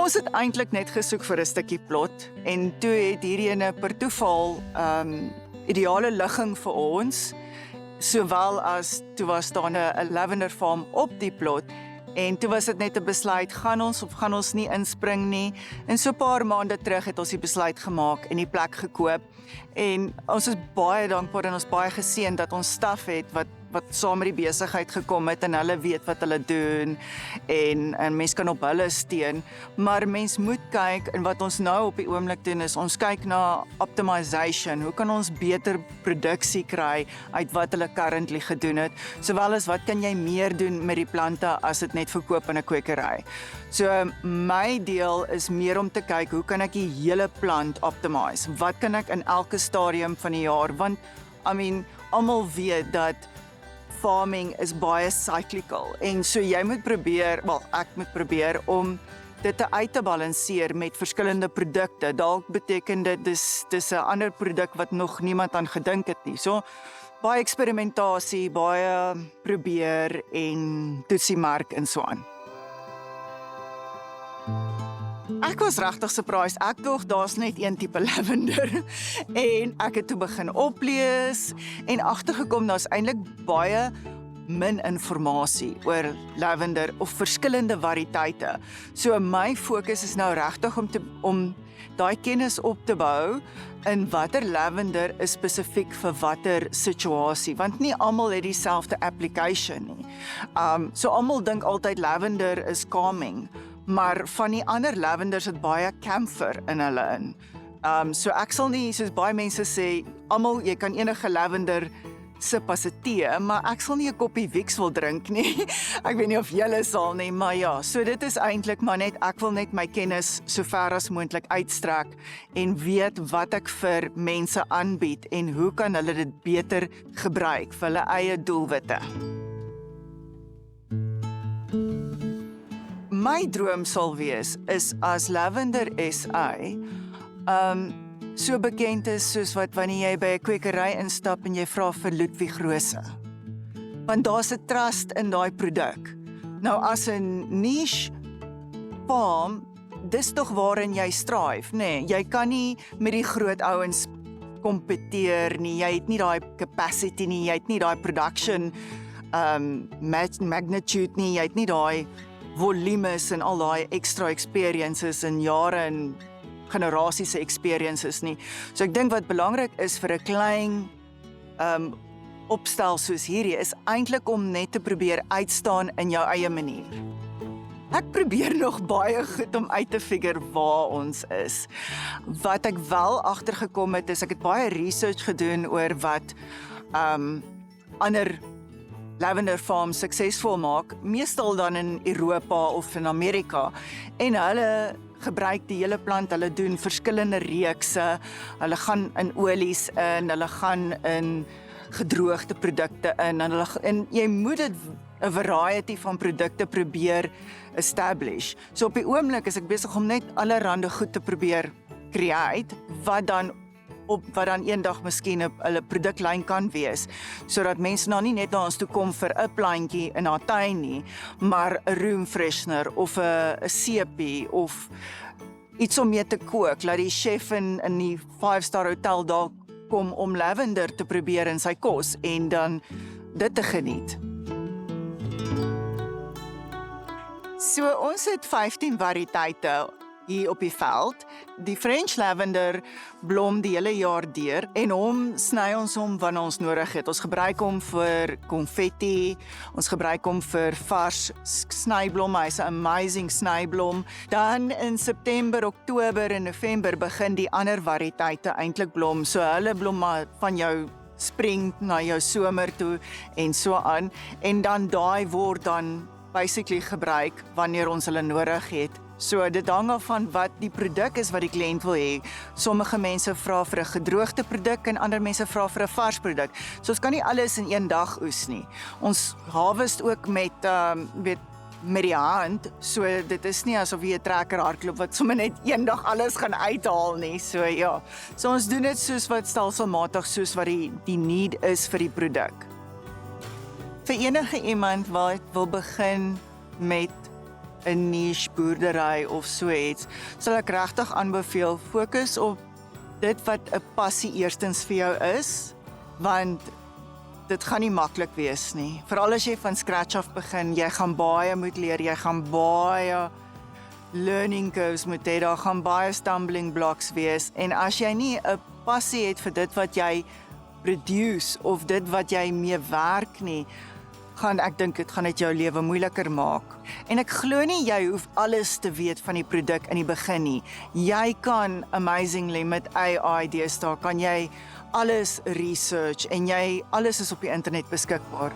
Ons het eintlik net gesoek vir 'n stukkie plot en toe het hierdie ene per toeval ideale ligging vir ons, sowel as toe was daar 'n lavender farm op die plot. En toe was dit net 'n besluit, gaan ons of gaan ons nie inspring nie. En so 'n paar maande terug het ons die besluit gemaak en die plek gekoop. En ons is baie dankbaar en ons baie geseën dat ons staf het wat saam met die besigheid gekom het en hulle weet wat hulle doen en mens kan op hulle steun. Maar mens moet kyk en wat ons nou op die oomblik doen is ons kyk na optimization. Hoe kan ons beter produksie kry uit wat hulle currently gedoen het, sowel as wat kan jy meer doen met die plante as dit net verkoop in 'n kwekery. So my deel is meer om te kyk hoe kan ek die hele plant optimize? Wat kan ek in elke stadium van die jaar, want almal weet dat farming is baie cyclical en so jy moet probeer, ek moet probeer om dit uit te balanseer met verskillende produkte. Dalk beteken dit dis 'n ander produk wat nog niemand aan gedink het nie. So baie eksperimentasie, baie probeer en toetsiemark en so aan. Ek was regtig surprised. Ek dink daar's net een tipe lavender en ek het toe begin oplees en agtergekom daar's eintlik baie min inligting oor lavender of verskillende variëteite. So my fokus is nou regtig om daai kennis op te bou in watter lavender is spesifiek vir watter situasie, want nie almal het dieselfde application nie. So almal dink altyd lavender is calming, maar van die ander lavenders het baie camphor in hulle in. So ek sal nie, soos baie mense sê, jy kan enige lavender sip as 'n tee, maar ek sal nie 'n koppie Vicks wil drink nie. Ek weet nie of julle sal nie, maar ja, so dit is eintlik maar net, ek wil net my kennis so ver as moontlik uitstrek en weet wat ek vir mense aanbied en hoe kan hulle dit beter gebruik vir hulle eie doelwitte. My droom sal wees is as Lavender SA so bekend is soos wat wanneer jy by 'n kwekery instap en jy vra vir Ludwig Rose. Want daar's 'n trust in daai produk. Nou as 'n niche farm, dis tog waarin jy strive, nê? Jy kan nie met die groot ouens kompeteer nie. Jy het nie daai capacity nie, jy het nie daai production magnitude nie, jy het nie daai volumes en al daai extra experiences en jare en generasies se experiences nie. So ek dink wat belangrik is vir 'n klein opstel soos hierdie is eintlik om net te probeer uitstaan in jou eie manier. Ek probeer nog baie goed om uit te figure waar ons is. Wat ek wel agtergekom het is ek het baie research gedoen oor wat ander lavender farms suksesvol maak, meestal dan in Europa of in Amerika, en hulle gebruik die hele plant, hulle doen verskillende reekse, hulle gaan in olies in, hulle gaan in gedroogde produkte in, en jy moet dit 'n variety van produkte probeer establish. So op die oomblik is ek besig om net allerhande goed te probeer create, wat dan eendag miskien 'n produklyn kan wees, sodat mense nou nie net na ons toe kom vir 'n plantjie in haar tuin nie, maar 'n room freshener of 'n seepie of iets om mee te kook, laat die chef in die 5-star hotel daar kom om lavender te probeer in sy kos en dan dit te geniet. So ons het 15 variëteite hier op die veld. Die French lavender blom die hele jaar deur en hom sny ons hom wanneer ons nodig het. Ons gebruik hom vir konfetti, ons gebruik hom vir vars snyblom, hy's 'n amazing snyblom. Dan in September, Oktober en November begin die ander variëteite eintlik blom. So hulle blom maar van jou spring na jou somer toe en so aan. En dan daai word dan basically gebruik wanneer ons hulle nodig het. So dit hang af van wat die produk is wat die kliënt wil hê. Sommige mense vra vir 'n gedroogde produk en ander mense vra vir 'n vars produk. So ons kan nie alles in een dag oes nie. Ons harvest ook met die hand, so dit is nie asof jy 'n trekker hardloop wat sommer net eendag alles gaan uithaal nie. So ja, so ons doen dit soos wat stelselmatig soos wat die need is vir die produk. Vir enige iemand wat wil begin met 'n niche boerdery of so iets, sal ek regtig aanbeveel, fokus op dit wat 'n passie eerstens vir jou is, want dit gaan nie maklik wees nie. Veral as jy van scratch af begin, jy gaan baie moet leer, jy gaan baie learning curves moet hê, daar gaan baie stumbling blocks wees, en as jy nie 'n passie het vir dit wat jy produce, of dit wat jy mee werk nie, ek dink dit gaan dit jou lewe moeiliker maak. En ek glo nie jy hoef alles te weet van die produk in die begin nie. Jy kan amazingly met AI deesdae, kan jy alles research, en alles is op die internet beskikbaar.